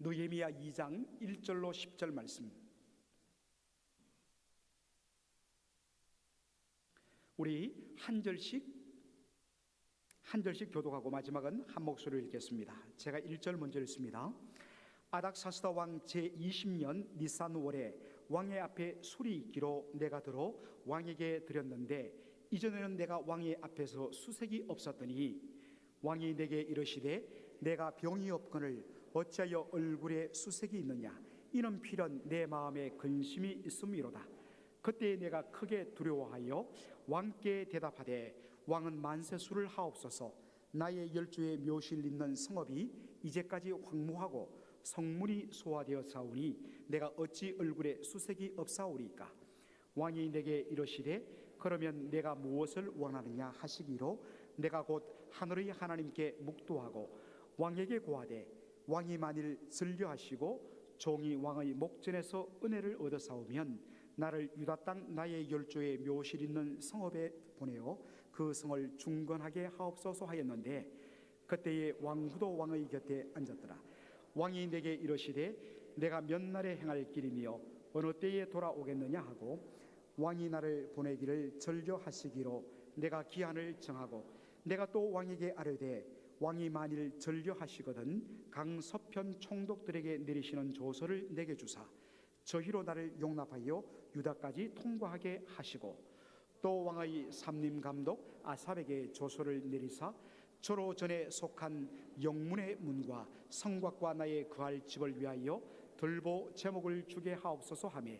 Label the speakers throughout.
Speaker 1: 느헤미야 2장 1절로 10절 말씀, 우리 한 절씩 교독하고 마지막은 한 목소리로 읽겠습니다. 제가 1절 먼저 읽습니다. 아닥사스다 왕 제20년 니산월에 왕의 앞에 술이 있기로 내가 들어 왕에게 드렸는데 이전에는 내가 왕의 앞에서 수색이 없었더니 왕이 내게 이르시되 내가 병이 없거늘 어찌하여 얼굴에 수색이 있느냐? 이는 필연 내 마음에 근심이 있음이로다. 그때 내가 크게 두려워하여 왕께 대답하되 왕은 만세술을 하옵소서. 나의 열조의 묘실 있는 성읍이 이제까지 황무하고 성문이 소화되어 사오니 내가 어찌 얼굴에 수색이 없사오리까? 왕이 내게 이르시되 그러면 내가 무엇을 원하느냐 하시기로 내가 곧 하늘의 하나님께 묵도하고 왕에게 고하되 왕이 만일 즐겨하시고 종이 왕의 목전에서 은혜를 얻어사오면 나를 유다 땅 나의 열조의 묘실 있는 성읍에 보내어 그 성을 중건하게 하옵소서 하였는데 그때에 왕후도 왕의 곁에 앉았더라. 왕이 내게 이르시되 내가 몇 날에 행할 길이며 어느 때에 돌아오겠느냐 하고 왕이 나를 보내기를 절려하시기로 내가 기한을 정하고 내가 또 왕에게 아뢰되 왕이 만일 절려하시거든 강서편 총독들에게 내리시는 조서를 내게 주사 저희로 나를 용납하여 유다까지 통과하게 하시고 또 왕의 삼림감독 아삽에게 조서를 내리사 저로 전에 속한 영문의 문과 성곽과 나의 거할 집을 위하여 들보 제목을 주게 하옵소서 하며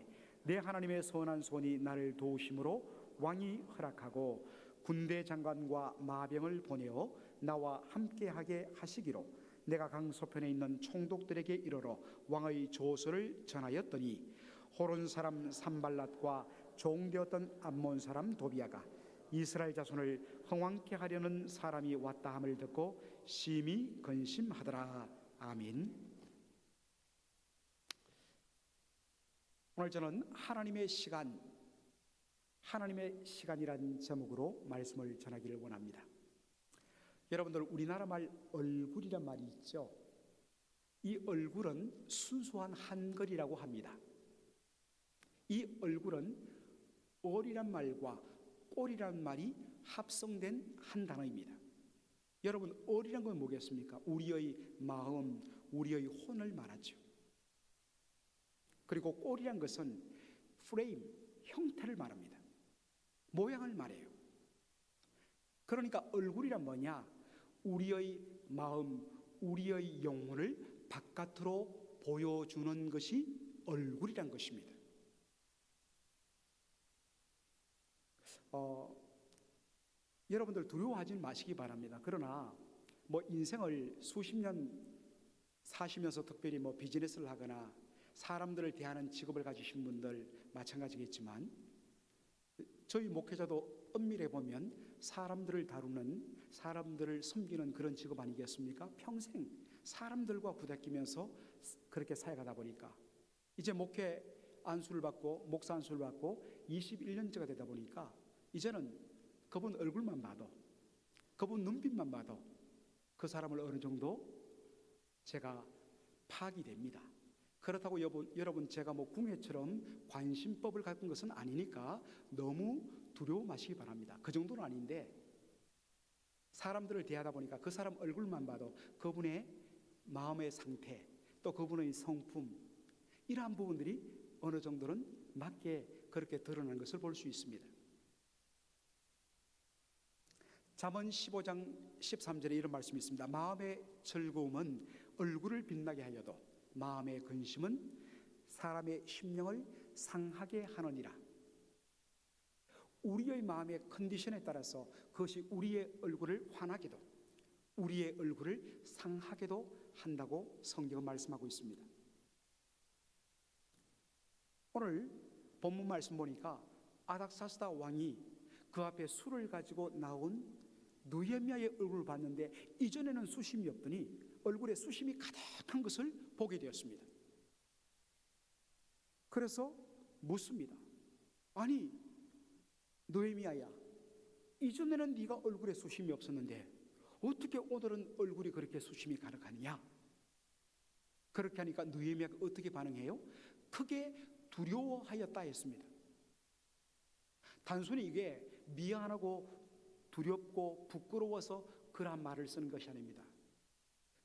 Speaker 1: 내 하나님의 선한 손이 나를 도우심으로 왕이 허락하고 군대 장관과 마병을 보내어 나와 함께하게 하시기로 내가 강서편에 있는 총독들에게 이르러 왕의 조서를 전하였더니 호론 사람 산발랏과 종되었던 암몬 사람 도비아가 이스라엘 자손을 흥왕케 하려는 사람이 왔다 함을 듣고 심히 근심하더라. 아멘. 오늘 저는 하나님의 시간이라는 제목으로 말씀을 전하기를 원합니다. 여러분들, 우리나라 말 얼굴이란 말이 있죠. 이 얼굴은 순수한 한글이라고 합니다. 이 얼굴은 얼이란 말과 꼴이란 말이 합성된 한 단어입니다. 여러분, 얼이란 건 뭐겠습니까? 우리의 마음, 우리의 혼을 말하죠. 그리고 꼴이란 것은 프레임, 형태를 말합니다. 모양을 말해요. 그러니까 얼굴이란 뭐냐? 우리의 마음, 우리의 영혼을 바깥으로 보여주는 것이 얼굴이란 것입니다. 여러분들 두려워하지 마시기 바랍니다. 그러나 인생을 수십 년 사시면서 특별히 비즈니스를 하거나 사람들을 대하는 직업을 가지신 분들 마찬가지겠지만 저희 목회자도 엄밀해 보면 사람들을 다루는, 사람들을 섬기는 그런 직업 아니겠습니까? 평생 사람들과 부대끼면서 그렇게 살아가다 보니까 이제 목회 안수를 받고 목사 안수를 받고 21년째가 되다 보니까 이제는 그분 얼굴만 봐도, 그분 눈빛만 봐도 그 사람을 어느 정도 제가 파악이 됩니다. 그렇다고 여러분 제가 궁예처럼 관심법을 갖은 것은 아니니까 너무 두려워 마시기 바랍니다. 그 정도는 아닌데 사람들을 대하다 보니까 그 사람 얼굴만 봐도 그분의 마음의 상태, 또 그분의 성품, 이러한 부분들이 어느 정도는 맞게 그렇게 드러나는 것을 볼 수 있습니다. 잠언 15장 13절에 이런 말씀이 있습니다. 마음의 즐거움은 얼굴을 빛나게 하여도 마음의 근심은 사람의 심령을 상하게 하느니라. 우리의 마음의 컨디션에 따라서 그것이 우리의 얼굴을 환하게도, 우리의 얼굴을 상하게도 한다고 성경은 말씀하고 있습니다. 오늘 본문 말씀 보니까 아닥사스다 왕이 그 앞에 술을 가지고 나온 느헤미야의 얼굴을 봤는데 이전에는 수심이 없더니 얼굴에 수심이 가득한 것을 보게 되었습니다. 그래서 묻습니다. 아니 느헤미야야, 이전에는 네가 얼굴에 수심이 없었는데 어떻게 오늘은 얼굴이 그렇게 수심이 가득하느냐? 그렇게 하니까 느헤미야가 어떻게 반응해요? 크게 두려워하였다 했습니다. 단순히 이게 미안하고 두렵고 부끄러워서 그러한 말을 쓰는 것이 아닙니다.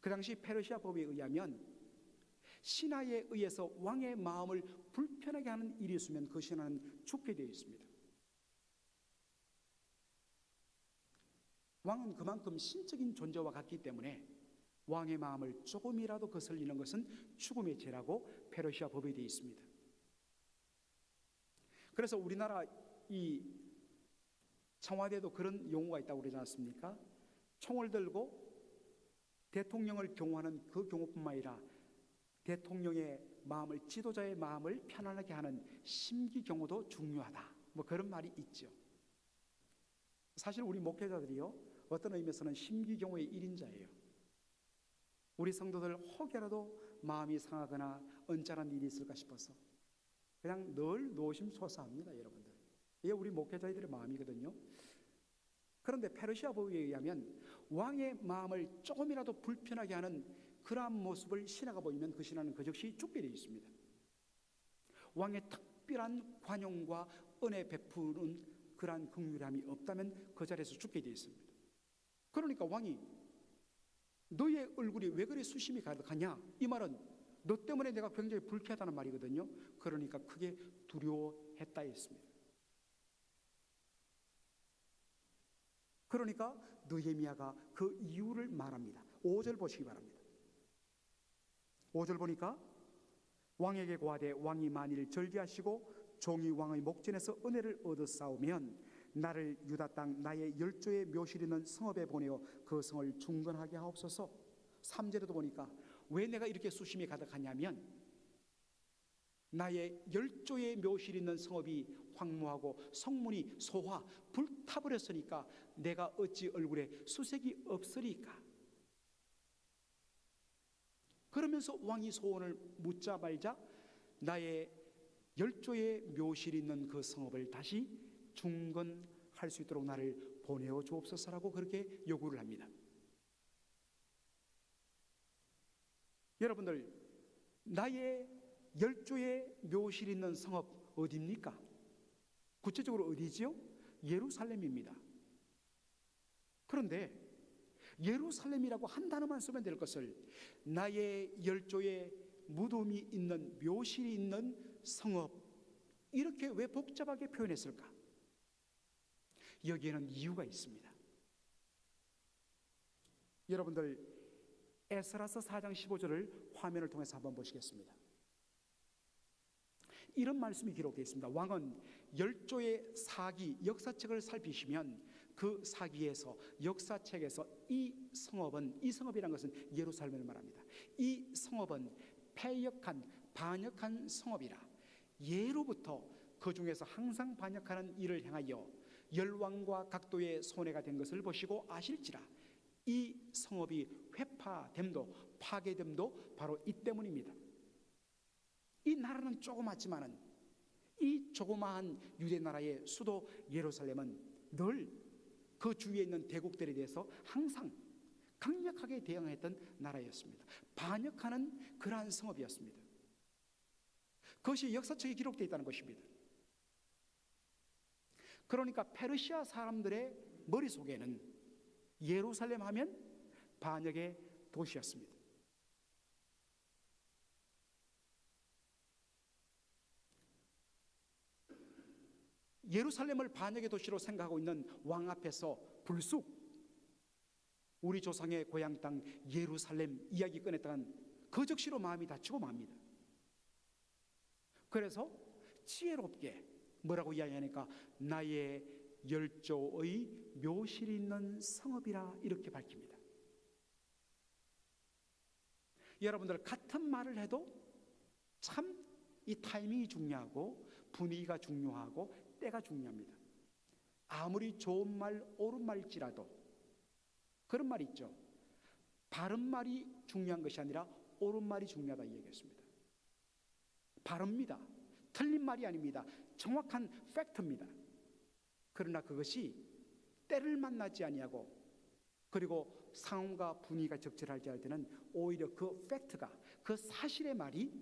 Speaker 1: 그 당시 페르시아 법에 의하면 신하에 의해서 왕의 마음을 불편하게 하는 일이 있으면 그 신하는 죽게 되어 있습니다. 왕은 그만큼 신적인 존재와 같기 때문에 왕의 마음을 조금이라도 거슬리는 것은 죽음의 죄라고 페르시아 법에 되어 있습니다. 그래서 우리나라 이 청와대도 그런 용어가 있다고 그러지 않습니까? 총을 들고 대통령을 경호하는 그 경호뿐만 아니라 대통령의 마음을, 지도자의 마음을 편안하게 하는 심기 경호도 중요하다, 뭐 그런 말이 있죠. 사실 우리 목회자들이요, 어떤 의미에서는 심기 경호의 1인자예요. 우리 성도들 혹여라도 마음이 상하거나 언짢은 일이 있을까 싶어서 그냥 늘 노심초사합니다, 여러분들. 이게 우리 목회자들의 마음이거든요. 그런데 페르시아 법에 의하면 왕의 마음을 조금이라도 불편하게 하는 그러한 모습을 신하가 보이면 그 신하는 그 즉시 죽게 되어 있습니다. 왕의 특별한 관용과 은혜 베푸는 그러한 긍휼함이 없다면 그 자리에서 죽게 되어 있습니다. 그러니까 왕이 너의 얼굴이 왜 그리 수심이 가득하냐, 이 말은 너 때문에 내가 굉장히 불쾌하다는 말이거든요. 그러니까 크게 두려워했다 했습니다. 그러니까 느헤미야가 그 이유를 말합니다. 5절 보시기 바랍니다. 5절 보니까 왕에게 고하되 왕이 만일 절기하시고 종이 왕의 목전에서 은혜를 얻어 싸우면 나를 유다 땅 나의 열조의 묘실 있는 성읍에 보내어 그 성을 중건하게 하옵소서. 3절에도 보니까 왜 내가 이렇게 수심이 가득하냐면 나의 열조의 묘실 있는 성읍이 황무하고 성문이 소화 불타버렸으니까 내가 어찌 얼굴에 수색이 없으리까. 그러면서 왕이 소원을 묻자 말자 나의 열조의 묘실이 있는 그 성읍을 다시 중건할 수 있도록 나를 보내어 주옵소서라고 그렇게 요구를 합니다. 여러분들, 나의 열조의 묘실이 있는 성읍 어디입니까? 구체적으로 어디지요? 예루살렘입니다. 그런데 예루살렘이라고 한 단어만 쓰면 될 것을 나의 열조의 무덤이 있는, 묘실이 있는 성읍, 이렇게 왜 복잡하게 표현했을까? 여기에는 이유가 있습니다. 여러분들, 에스라서 4장 15절을 화면을 통해서 한번 보시겠습니다. 이런 말씀이 기록되어 있습니다. 왕은 열조의 사기, 역사책을 살피시면 그 사기에서, 역사책에서 이 성읍은, 이 성읍이라는 것은 예루살렘을 말합니다. 이 성읍은 패역한, 반역한 성읍이라. 예로부터 그 중에서 항상 반역하는 일을 행하여 열왕과 각도의 손해가 된 것을 보시고 아실지라. 이 성읍이 회파됨도, 파괴됨도 바로 이 때문입니다. 이 나라는 조그맣지만은 이 조그마한 유대 나라의 수도 예루살렘은 늘 그 주위에 있는 대국들에 대해서 항상 강력하게 대응했던 나라였습니다. 반역하는 그러한 성읍이었습니다. 그것이 역사책에 기록되어 있다는 것입니다. 그러니까 페르시아 사람들의 머릿속에는 예루살렘 하면 반역의 도시였습니다. 예루살렘을 반역의 도시로 생각하고 있는 왕 앞에서 불쑥 우리 조상의 고향 땅 예루살렘 이야기 꺼냈다간 그 즉시로 마음이 다치고 맙니다. 그래서 지혜롭게 뭐라고 이야기하니까 나의 열조의 묘실이 있는 성읍이라 이렇게 밝힙니다. 여러분들, 같은 말을 해도 참 이 타이밍이 중요하고 분위기가 중요하고 때가 중요합니다. 아무리 좋은 말, 옳은 말일지라도 그런 말이 있죠. 바른 말이 중요한 것이 아니라 옳은 말이 중요하다 이 얘기했습니다. 바릅니다. 틀린 말이 아닙니다. 정확한 팩트입니다. 그러나 그것이 때를 만나지 아니하고 그리고 상황과 분위기가 적절하지 않을 때는 오히려 그 팩트가, 그 사실의 말이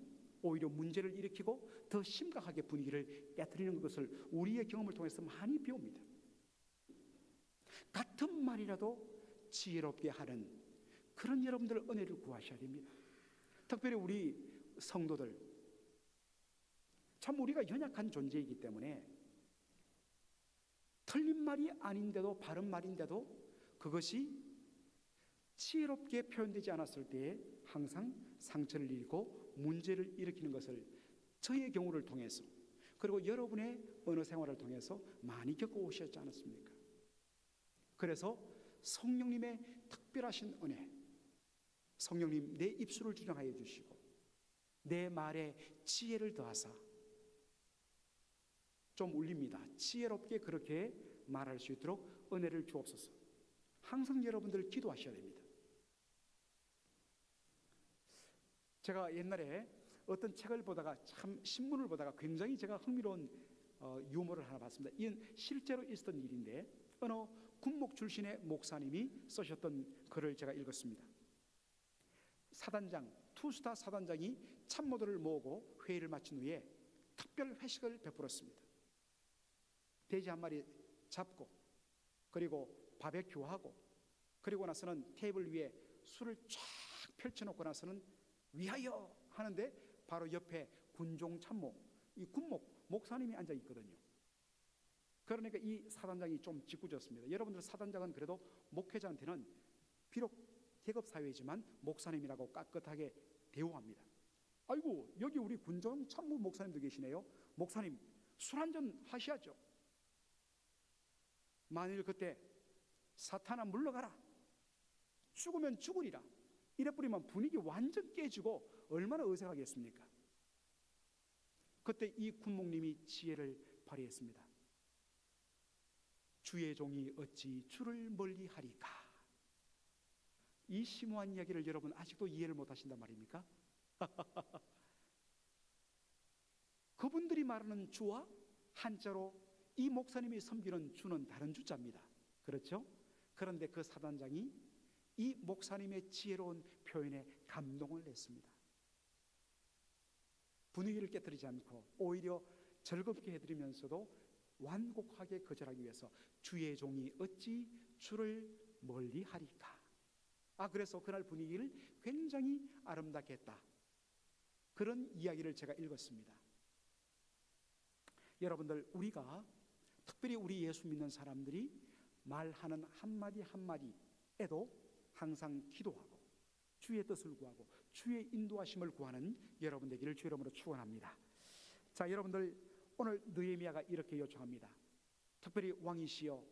Speaker 1: 오히려 문제를 일으키고 더 심각하게 분위기를 깨트리는 것을 우리의 경험을 통해서 많이 배웁니다. 같은 말이라도 지혜롭게 하는 그런 여러분들 은혜를 구하셔야 됩니다. 특별히 우리 성도들, 참 우리가 연약한 존재이기 때문에 틀린 말이 아닌데도 바른 말인데도 그것이 지혜롭게 표현되지 않았을 때에 항상 상처를 입고 문제를 일으키는 것을 저의 경우를 통해서 그리고 여러분의 언어 생활을 통해서 많이 겪어오셨지 않았습니까? 그래서 성령님의 특별하신 은혜, 성령님 내 입술을 주장하여 주시고 내 말에 지혜를 더하사, 좀 울립니다. 지혜롭게 그렇게 말할 수 있도록 은혜를 주옵소서. 항상 여러분들 기도하셔야 됩니다. 제가 옛날에 어떤 책을 보다가 참 신문을 보다가 굉장히 제가 흥미로운 유머를 하나 봤습니다. 이건 실제로 있었던 일인데 어느 군목 출신의 목사님이 쓰셨던 글을 제가 읽었습니다. 사단장, 투스타 사단장이 참모들을 모으고 회의를 마친 후에 특별 회식을 베풀었습니다. 돼지 한 마리 잡고 그리고 바베큐하고 그리고 나서는 테이블 위에 술을 쫙 펼쳐놓고 나서는 위하여 하는데 바로 옆에 군종 참모, 이 군목 목사님이 앉아 있거든요. 그러니까 이 사단장이 좀 짓궂었습니다. 여러분들 사단장은 그래도 목회자한테는 비록 계급사회지만 목사님이라고 깍끗하게 대우합니다. 아이고 여기 우리 군종 참모 목사님도 계시네요. 목사님 술 한잔 하셔야죠. 만일 그때 사탄아 물러가라, 죽으면 죽으리라 이래 뿌리면 분위기 완전 깨지고 얼마나 어색하겠습니까? 그때 이 군목님이 지혜를 발휘했습니다. 주의 종이 어찌 주를 멀리하리까. 이 심오한 이야기를 여러분 아직도 이해를 못하신단 말입니까? 그분들이 말하는 주와 한자로 이 목사님이 섬기는 주는 다른 주자입니다. 그렇죠? 그런데 그 사단장이 이 목사님의 지혜로운 표현에 감동을 냈습니다. 분위기를 깨뜨리지 않고 오히려 즐겁게 해드리면서도 완곡하게 거절하기 위해서 주의 종이 어찌 주를 멀리하리까. 그래서 그날 분위기를 굉장히 아름답게 했다. 그런 이야기를 제가 읽었습니다. 여러분들, 우리가 특별히 우리 예수 믿는 사람들이 말하는 한마디 한마디에도 항상 기도하고 주의 뜻을 구하고 주의 인도하심을 구하는 여러분 되기를 주의 이름으로 축원합니다. 자, 여러분들, 오늘 느헤미야가 이렇게 요청합니다. 특별히 왕이시여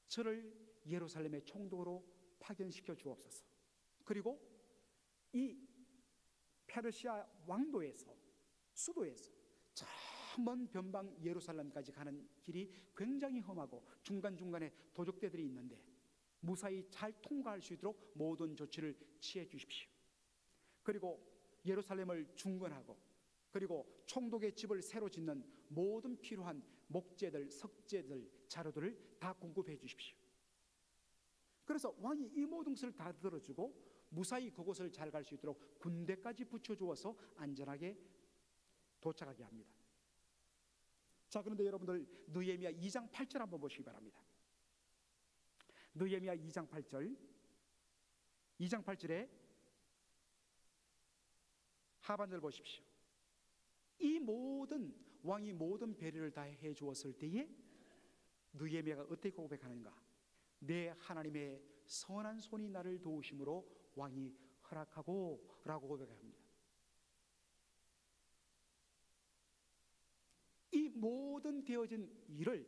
Speaker 1: 저를 예루살렘의 총독으로 파견시켜 주옵소서. 그리고 이 페르시아 왕도에서 수도에서 저 먼 변방 예루살렘까지 가는 길이 굉장히 험하고 중간중간에 도적대들이 있는데 무사히 잘 통과할 수 있도록 모든 조치를 취해 주십시오. 그리고 예루살렘을 중건하고 그리고 총독의 집을 새로 짓는 모든 필요한 목재들, 석재들, 자료들을 다 공급해 주십시오. 그래서 왕이 이 모든 것을 다 들어주고 무사히 그곳을 잘 갈 수 있도록 군대까지 붙여주어서 안전하게 도착하게 합니다. 자, 그런데 여러분들 느헤미야 2장 8절 한번 보시기 바랍니다. 느헤미야 2장 8절, 2장 8절에 하반절 보십시오. 이 모든 왕이 모든 배려를 다 해주었을 때에 느헤미야가 어떻게 고백하는가? 내 하나님의 선한 손이 나를 도우심으로 왕이 허락하고 라고 고백합니다. 이 모든 되어진 일을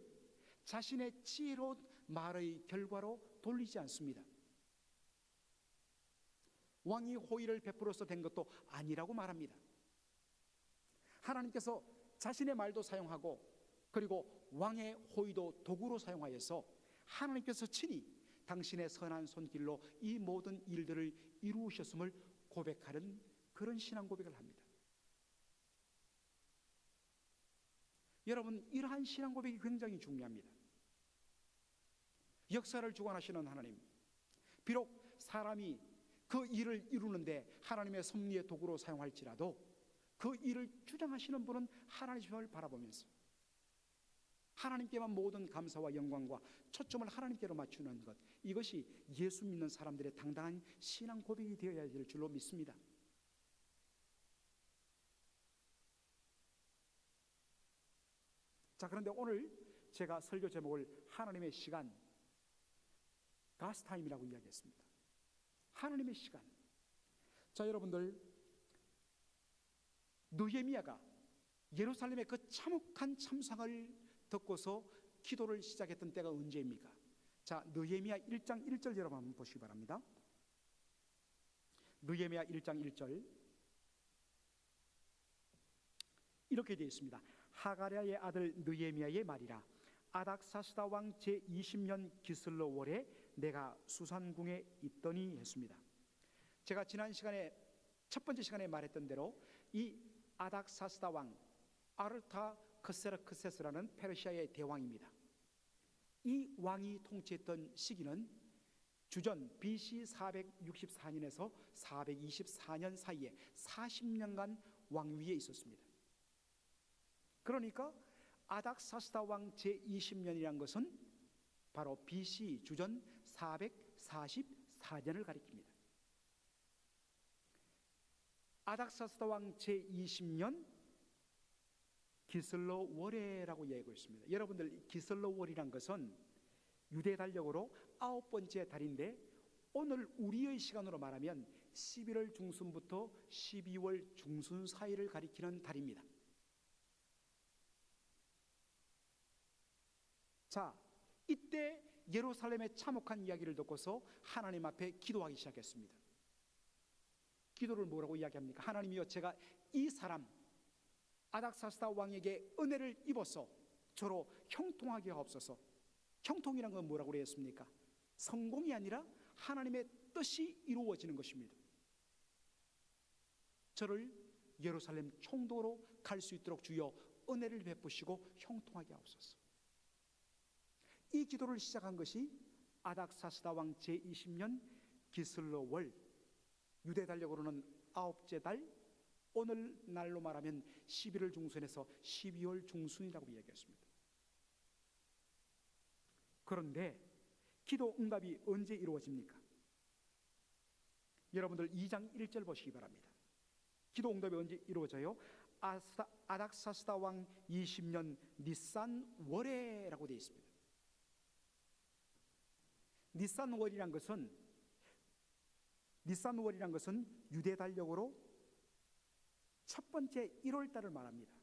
Speaker 1: 자신의 지혜로운 말의 결과로 돌리지 않습니다. 왕이 호의를 베풀어서 된 것도 아니라고 말합니다. 하나님께서 자신의 말도 사용하고 그리고 왕의 호의도 도구로 사용하여서 하나님께서 친히 당신의 선한 손길로 이 모든 일들을 이루셨음을 고백하는 그런 신앙 고백을 합니다. 여러분, 이러한 신앙 고백이 굉장히 중요합니다. 역사를 주관하시는 하나님, 비록 사람이 그 일을 이루는데 하나님의 섭리의 도구로 사용할지라도 그 일을 주장하시는 분은 하나님을 바라보면서 하나님께만 모든 감사와 영광과 초점을 하나님께로 맞추는 것, 이것이 예수 믿는 사람들의 당당한 신앙 고백이 되어야 될 줄로 믿습니다. 자, 그런데 오늘 제가 설교 제목을 하나님의 시간, 가스타임이라고 이야기했습니다. 하나님의 시간. 자, 여러분들, 느헤미야가 예루살렘의 그 참혹한 참상을 듣고서 기도를 시작했던 때가 언제입니까? 자, 느헤미야 1장 1절 여러분 한번 보시기 바랍니다. 느헤미야 1장 1절 이렇게 되어 있습니다. 하가랴의 아들 느헤미야의 말이라. 아닥사스다 왕 제20년 기슬로월에 내가 수산궁에 있더니 했습니다. 제가 지난 시간에 첫 번째 시간에 말했던 대로 이 아닥사스다 왕 아르타크세르크세스라는 페르시아의 대왕입니다. 이 왕이 통치했던 시기는 주전 BC 464년에서 424년 사이에 40년간 왕위에 있었습니다. 그러니까 아닥사스다 왕 제20년이란 것은 바로 BC 주전 444년을 가리킵니다. 아닥사스다 왕 제20년 기슬로월에라고 이야기하고 있습니다. 여러분들, 기슬로월이란 것은 유대 달력으로 9번째 달인데 오늘 우리의 시간으로 말하면 11월 중순부터 12월 중순 사이를 가리키는 달입니다. 자, 이때 예루살렘의 참혹한 이야기를 듣고서 하나님 앞에 기도하기 시작했습니다. 기도를 뭐라고 이야기합니까? 하나님이여, 제가 이 사람 아닥사스다 왕에게 은혜를 입어서 저로 형통하게 하옵소서. 형통이란 건 뭐라고 그랬습니까? 성공이 아니라 하나님의 뜻이 이루어지는 것입니다. 저를 예루살렘 총독으로 갈 수 있도록 주여 은혜를 베푸시고 형통하게 하옵소서. 이 기도를 시작한 것이 아닥사스다 왕 제20년 기슬로월, 유대 달력으로는 9째 달, 오늘날로 말하면 11월 중순에서 12월 중순이라고 이야기했습니다. 그런데 기도 응답이 언제 이루어집니까? 여러분들 2장 1절 보시기 바랍니다. 기도 응답이 언제 이루어져요? 아닥사스다 왕 20년 니산월에라고 되어 있습니다. 니산월이란 것은 유대 달력으로 첫 번째 1월 달을 말합니다.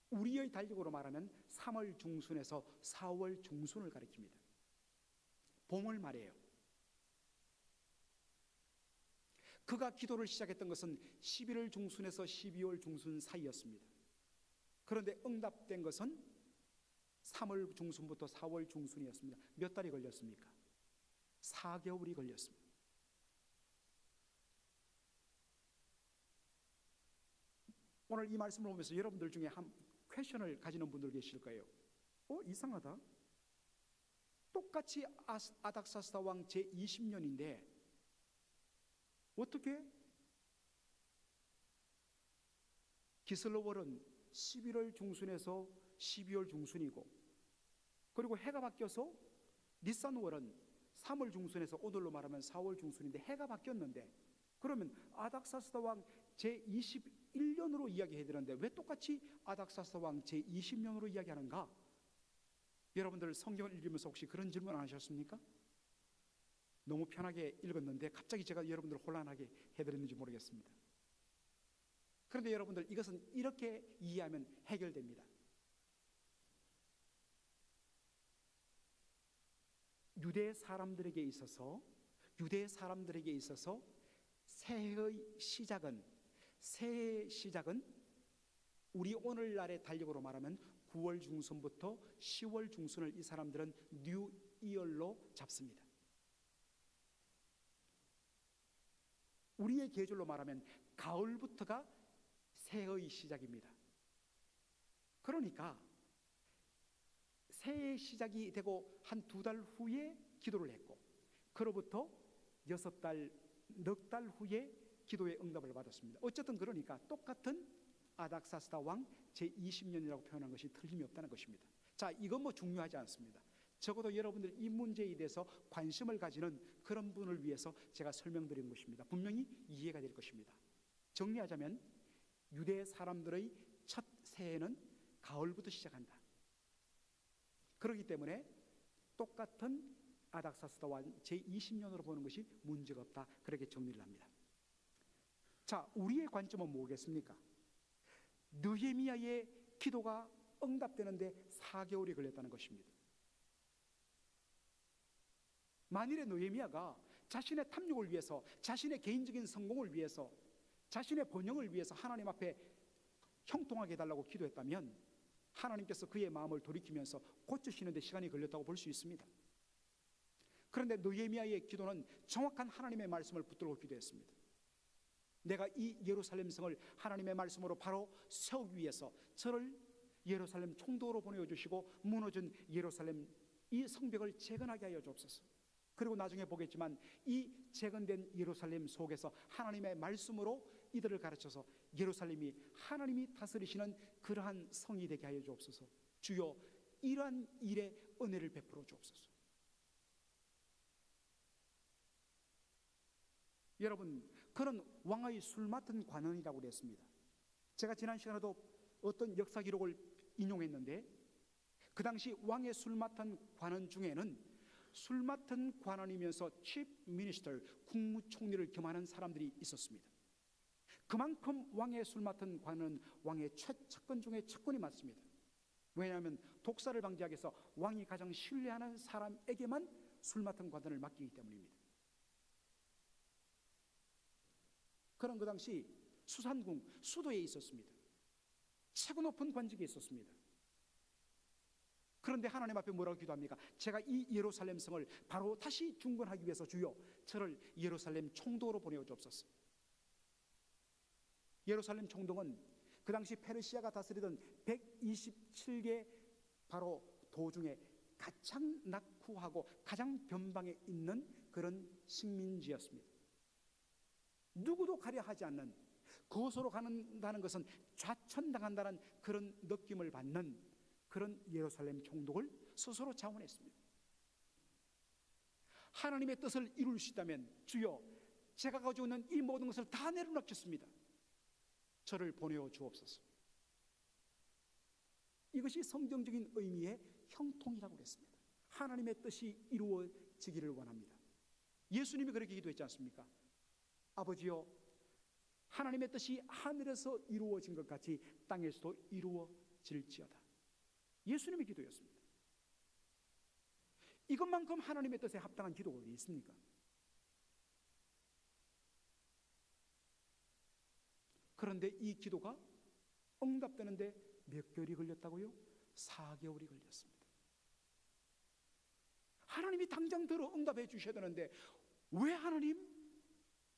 Speaker 1: 우리의 달력으로 말하면 3월 중순에서 4월 중순을 가리킵니다. 봄을 말해요. 그가 기도를 시작했던 것은 11월 중순에서 12월 중순 사이였습니다. 그런데 응답된 것은 3월 중순부터 4월 중순이었습니다. 몇 달이 걸렸습니까? 4개월이 걸렸습니다. 오늘 이 말씀을 보면서 여러분들 중에 한 퀘션을 가지는 분들 계실 거예요. 이상하다. 똑같이 아닥사스다 왕 제20년인데 어떻게 기슬로월은 11월 중순에서 12월 중순이고, 그리고 해가 바뀌어서 니산월은 3월 중순에서 오늘로 말하면 4월 중순인데 해가 바뀌었는데, 그러면 아닥사스다 왕 제21년으로 이야기해야 되는데 왜 똑같이 아닥사스다 왕 제20년으로 이야기하는가? 여러분들 성경을 읽으면서 혹시 그런 질문 안 하셨습니까? 너무 편하게 읽었는데 갑자기 제가 여러분들 혼란하게 해드렸는지 모르겠습니다. 그런데 여러분들, 이것은 이렇게 이해하면 해결됩니다. 유대 사람들에게 있어서 새해의 시작은 우리 오늘날의 달력으로 말하면 9월 중순부터 10월 중순을 이 사람들은 뉴 이어로 잡습니다. 우리의 계절로 말하면 가을부터가 새해의 시작입니다. 그러니까 새해 시작이 되고 한 2달 후에 기도를 했고, 그로부터 넉 달 후에 기도의 응답을 받았습니다. 어쨌든 그러니까 똑같은 아닥사스다 왕 제20년이라고 표현한 것이 틀림이 없다는 것입니다. 자, 이건 뭐 중요하지 않습니다. 적어도 여러분들 이 문제에 대해서 관심을 가지는 그런 분을 위해서 제가 설명드린 것입니다. 분명히 이해가 될 것입니다. 정리하자면 유대 사람들의 첫 새해는 가을부터 시작한다. 그렇기 때문에 똑같은 아닥사스다 왕 제20년으로 보는 것이 문제가 없다. 그렇게 정리를 합니다. 자, 우리의 관점은 뭐겠습니까? 느헤미야의 기도가 응답되는데 4개월이 걸렸다는 것입니다. 만일에 느헤미야가 자신의 탐욕을 위해서, 자신의 개인적인 성공을 위해서, 자신의 번영을 위해서 하나님 앞에 형통하게 해달라고 기도했다면 하나님께서 그의 마음을 돌이키면서 고치시는 데 시간이 걸렸다고 볼 수 있습니다. 그런데 느헤미야의 기도는 정확한 하나님의 말씀을 붙들고 기도했습니다. 내가 이 예루살렘 성을 하나님의 말씀으로 바로 세우기 위해서 저를 예루살렘 총독으로 보내주시고 무너진 예루살렘 이 성벽을 재건하게 하여 주옵소서. 그리고 나중에 보겠지만 이 재건된 예루살렘 속에서 하나님의 말씀으로 이들을 가르쳐서 예루살렘이 하나님이 다스리시는 그러한 성이 되게 하여 주옵소서. 주여, 이러한 일에 은혜를 베풀어 주옵소서. 여러분, 그는 왕의 술 맡은 관원이라고 그랬습니다. 제가 지난 시간에도 어떤 역사 기록을 인용했는데 그 당시 왕의 술 맡은 관원 중에는 술 맡은 관원이면서 chief minister, 국무총리를 겸하는 사람들이 있었습니다. 그만큼 왕의 술 맡은 관원은 왕의 최측근 중에 측근이 맞습니다. 왜냐하면 독사를 방지하기 위해서 왕이 가장 신뢰하는 사람에게만 술 맡은 관원을 맡기기 때문입니다. 그런 그 당시 수산궁 수도에 있었습니다. 최고 높은 관직에 있었습니다. 그런데 하나님 앞에 뭐라고 기도합니까? 제가 이 예루살렘 성을 바로 다시 중건하기 위해서 주여 저를 예루살렘 총독으로 보내어 주옵소서. 예루살렘 총독은 그 당시 페르시아가 다스리던 127개 바로 도 중에 가장 낙후하고 가장 변방에 있는 그런 식민지였습니다. 누구도 가려 하지 않는, 그곳으로 간다는 것은 좌천당한다는 그런 느낌을 받는 그런 예루살렘 총독을 스스로 자원했습니다. 하나님의 뜻을 이룰 수 있다면 주여 제가 가지고 있는 이 모든 것을 다 내려놓겠습니다. 저를 보내어 주옵소서. 이것이 성경적인 의미의 형통이라고 그랬습니다. 하나님의 뜻이 이루어지기를 원합니다. 예수님이 그렇게 기도했지 않습니까? 아버지여, 하나님의 뜻이 하늘에서 이루어진 것 같이 땅에서도 이루어질지어다. 예수님의 기도였습니다. 이것만큼 하나님의 뜻에 합당한 기도가 어디 있습니까? 그런데 이 기도가 응답되는데 몇 개월이 걸렸다고요? 4개월이 걸렸습니다. 하나님이 당장 들어 응답해 주셔야 되는데 왜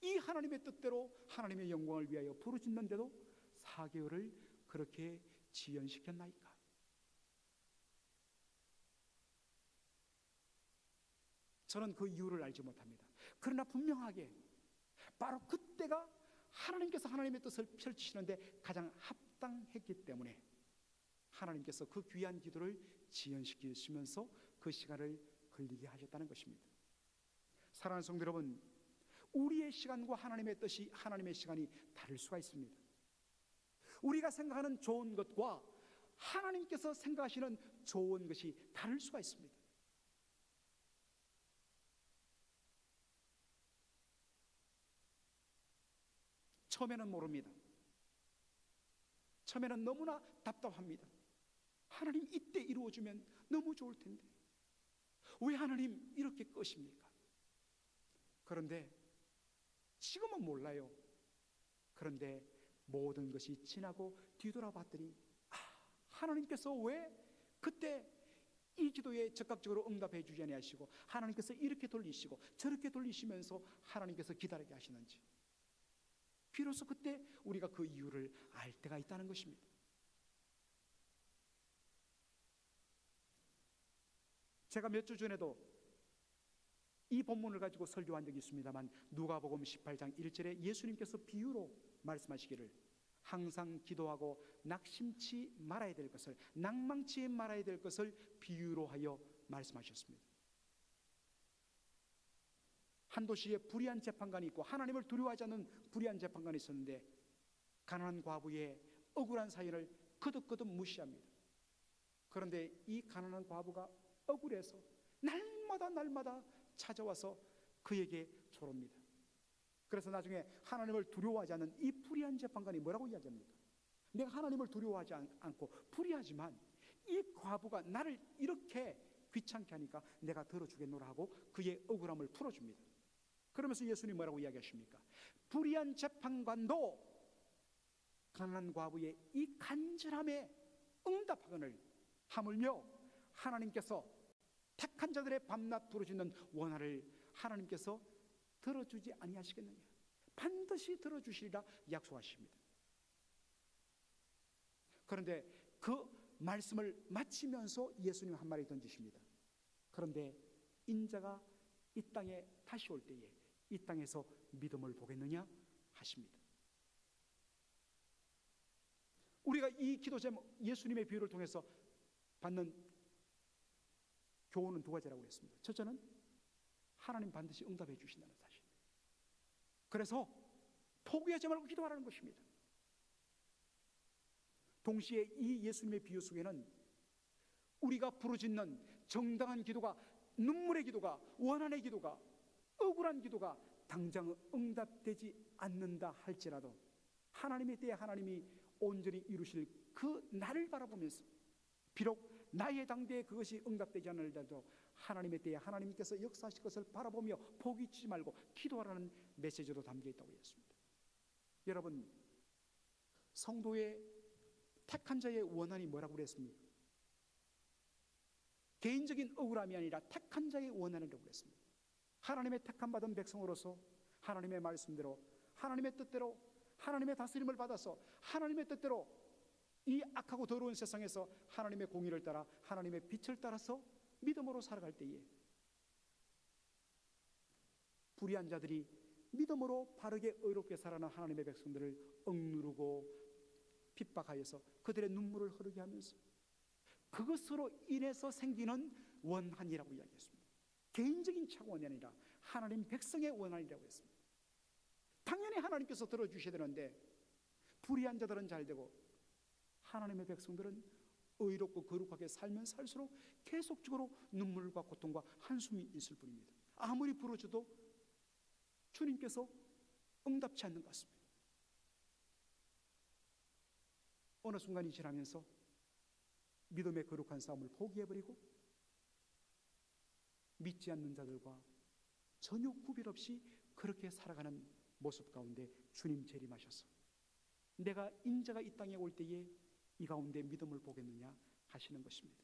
Speaker 1: 이 하나님의 뜻대로 하나님의 영광을 위하여 부르짖는데도 4개월을 그렇게 지연시켰나이까? 저는 그 이유를 알지 못합니다. 그러나 분명하게 바로 그때가 하나님께서 하나님의 뜻을 펼치시는데 가장 합당했기 때문에 하나님께서 그 귀한 기도를 지연시키시면서 그 시간을 걸리게 하셨다는 것입니다. 사랑하는 성도 여러분, 우리의 시간과 하나님의 뜻이, 하나님의 시간이 다를 수가 있습니다. 우리가 생각하는 좋은 것과 하나님께서 생각하시는 좋은 것이 다를 수가 있습니다. 처음에는 모릅니다. 처음에는 너무나 답답합니다. 하나님 이때 이루어주면 너무 좋을 텐데 왜 하나님 이렇게 끄십니까? 그런데 지금은 몰라요. 그런데 모든 것이 지나고 뒤돌아봤더니 하나님께서 왜 그때 이 기도에 적극적으로 응답해 주지 아니하시고 하나님께서 이렇게 돌리시고 저렇게 돌리시면서 하나님께서 기다리게 하시는지, 비로소 그때 우리가 그 이유를 알 때가 있다는 것입니다. 제가 몇 주 전에도 이 본문을 가지고 설교한 적이 있습니다만 누가복음 18장 1절에 예수님께서 비유로 말씀하시기를 항상 기도하고 낙심치 말아야 될 것을, 낭망치 말아야 될 것을 비유로 하여 말씀하셨습니다. 한 도시에 불의한 재판관이 있고 하나님을 두려워하지 않는 불의한 재판관이 있었는데 가난한 과부의 억울한 사연을 거듭거듭 무시합니다. 그런데 이 가난한 과부가 억울해서 날마다 찾아와서 그에게 조릅니다. 그래서 나중에 하나님을 두려워하지 않는 이 불의한 재판관이 뭐라고 이야기합니까? 내가 하나님을 두려워하지 않고 불의하지만 이 과부가 나를 이렇게 귀찮게 하니까 내가 들어주겠노라 하고 그의 억울함을 풀어줍니다. 그러면서 예수님이 뭐라고 이야기하십니까? 불의한 재판관도 가난한 과부의 이 간절함에 응답하거늘 하물며 하나님께서 택한 자들의 밤낮 부르짖는 원한을 하나님께서 들어주지 아니하시겠느냐? 반드시 들어주시리라 약속하십니다. 그런데 그 말씀을 마치면서 예수님 한 말이 던지십니다. 그런데 인자가 이 땅에 다시 올 때에 이 땅에서 믿음을 보겠느냐 하십니다. 우리가 이 기도 제목 예수님의 비유를 통해서 받는 교훈은 두 가지라고 했습니다. 첫째는 하나님 반드시 응답해 주신다는 사실. 그래서 포기하지 말고 기도하라는 것입니다. 동시에 이 예수님의 비유 속에는 우리가 부르짖는 정당한 기도가, 눈물의 기도가, 원한의 기도가, 억울한 기도가 당장 응답되지 않는다 할지라도 하나님의 때에 하나님이 온전히 이루실 그 날을 바라보면서 비록 나의 당대에 그것이 응답되지 않을지라도 하나님의 때에 하나님께서 역사하실 것을 바라보며 포기치지 말고 기도하라는 메시지도 담겨 있다고 했습니다. 여러분, 성도의 택한 자의 원한이 뭐라고 그랬습니까? 개인적인 억울함이 아니라 택한 자의 원한이라고 그랬습니다. 하나님의 택함 받은 백성으로서 하나님의 말씀대로, 하나님의 뜻대로, 하나님의 다스림을 받아서 하나님의 뜻대로 이 악하고 더러운 세상에서 하나님의 공의를 따라 하나님의 빛을 따라서 믿음으로 살아갈 때에 불의한 자들이 믿음으로 바르게 의롭게 살아가는 하나님의 백성들을 억누르고 핍박하여서 그들의 눈물을 흐르게 하면서 그것으로 인해서 생기는 원한이라고 이야기했습니다. 개인적인 차원이 아니라 하나님 백성의 원한이라고 했습니다. 당연히 하나님께서 들어주셔야 되는데 불의한 자들은 잘 되고 하나님의 백성들은 의롭고 거룩하게 살면 살수록 계속적으로 눈물과 고통과 한숨이 있을 뿐입니다. 아무리 부르짖어도 주님께서 응답치 않는 것 같습니다. 어느 순간이 지나면서 믿음의 거룩한 싸움을 포기해버리고 믿지 않는 자들과 전혀 구별 없이 그렇게 살아가는 모습 가운데 주님 재림하셔서 내가 인자가 이 땅에 올 때에 이 가운데 믿음을 보겠느냐 하시는 것입니다.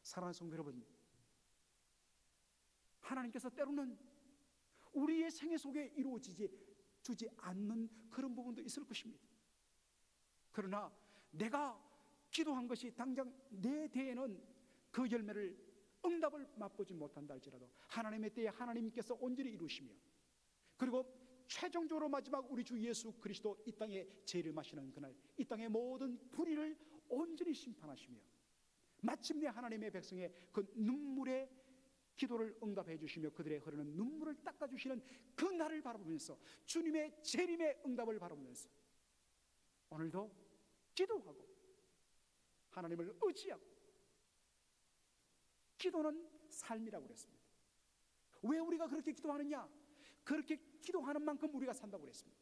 Speaker 1: 사랑하는 성도 여러분, 하나님께서 때로는 우리의 생애 속에 이루어지지 주지 않는 그런 부분도 있을 것입니다. 그러나 내가 기도한 것이 당장 내 대에는 그 열매를 응답을 맛보지 못한다 할지라도 하나님의 때에 하나님께서 온전히 이루시며 그리고 최종적으로 마지막 우리 주 예수 그리스도 이 땅에 재림하시는 그날 이 땅의 모든 불의를 온전히 심판하시며 마침내 하나님의 백성의 그 눈물의 기도를 응답해 주시며 그들의 흐르는 눈물을 닦아주시는 그 날을 바라보면서 주님의 재림의 응답을 바라보면서 오늘도 기도하고 하나님을 의지하고 기도는 삶이라고 그랬습니다. 왜 우리가 그렇게 기도하느냐? 그렇게 기도하는 만큼 우리가 산다고 그랬습니다.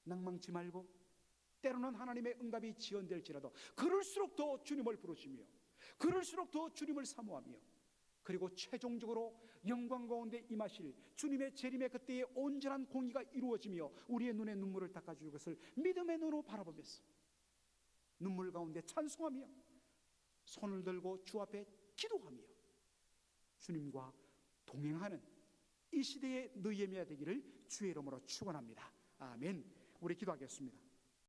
Speaker 1: 낭망치 말고 때로는 하나님의 응답이 지연될지라도 그럴수록 더 주님을 부르시며 그럴수록 더 주님을 사모하며 그리고 최종적으로 영광 가운데 임하실 주님의 재림의 그때의 온전한 공의가 이루어지며 우리의 눈에 눈물을 닦아줄 것을 믿음의 눈으로 바라보면서 눈물 가운데 찬송하며 손을 들고 주 앞에 기도하며 주님과 동행하는 이 시대의 너희의 미가 되기를 주의 이름으로 축원합니다. 아멘. 우리 기도하겠습니다.